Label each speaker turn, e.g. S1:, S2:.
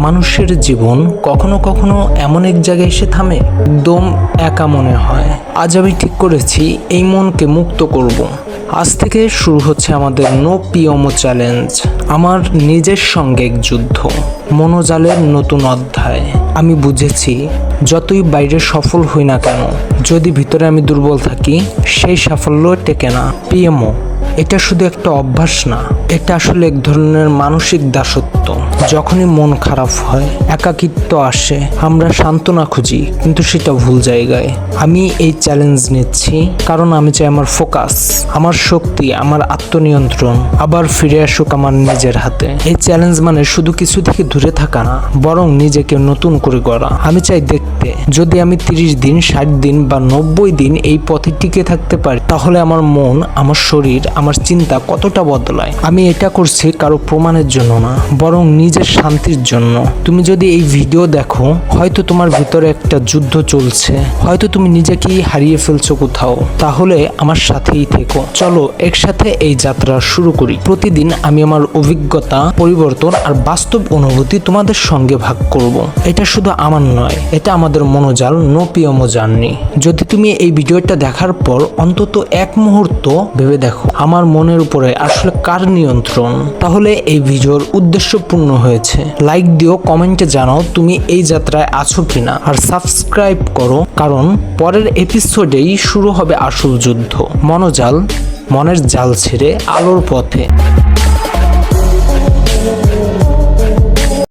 S1: মানুষের জীবন কখনো কখনো এমন এক জায়গায় এসে থামে, একদম একা মনে হয়। আজ আমি ঠিক করেছি এই মনকে মুক্ত করব। আজ থেকে শুরু হচ্ছে আমাদের নো পিএমও চ্যালেঞ্জ, আমার নিজের সঙ্গে এক যুদ্ধ, মনোজালের নতুন অধ্যায়। আমি বুঝেছি যতই বাইরে সফল হই না কেন, যদি ভিতরে আমি দুর্বল থাকি সেই সাফল্য টেকে না। পিএমও এটা শুধু একটা অভ্যাস না, এটা আসলে এক ধরনের মানসিক দাসত্ব। যখনই মন খারাপ হয়, একাকিত্ব আসে, আমরা সান্ত্বনা খুঁজি, কিন্তু সেটা ভুল জায়গায়। আমি এই চ্যালেঞ্জ নিচ্ছি কারণ আমি চাই আমার ফোকাস, আমার শক্তি, আমার আত্মনিয়ন্ত্রণ আবার ফিরে আসুক আমার নিজের হাতে। এই চ্যালেঞ্জ মানে শুধু কিছু থেকে দূরে থাকা না, বরং নিজেকে নতুন করে গড়া। আমি চাই দেখতে, যদি আমি 30 দিন, 60 দিন বা 90 দিন এই পথে টিকে থাকতে পারি, তাহলে আমার মন, আমার শরীর, আমার চিন্তা কতটা বদলায়। আমি এটা করছি কারো প্রমাণের জন্য না, বরং নিজের শান্তির জন্য। তুমি যদি এই ভিডিও দেখো, হয়তো তোমার ভিতরে একটা যুদ্ধ চলছে, হয়তো তুমি নিজেকেই হারিয়ে ফেলছো কোথাও, তাহলে আমার সাথেই থেকো। চলো একসাথে এই যাত্রা শুরু করি। প্রতিদিন আমি আমার অভিজ্ঞতা, পরিবর্তন আর বাস্তব অনুভূতি তোমাদের সঙ্গে ভাগ করব। এটা শুধু আমার নয়, এটা আমাদের মনোজাল নো পিএমও জার্নি। যদি তুমি এই ভিডিওটা দেখার পর অন্তত এক মুহূর্ত ভেবে দেখো আমার মনের উপরে আসলে কার নিয়ন্ত্রণ, তাহলে এই ভিডিওর উদ্দেশ্য পূর্ণ হয়েছে। লাইক দিও, কমেন্টে জানাও তুমি এই যাত্রায় আছো কিনা, আর সাবস্ক্রাইব করো, কারণ পরের এপিসোডেই শুরু হবে আসল যুদ্ধ। মনোজাল, মনের জাল ছেড়ে আলোর পথে।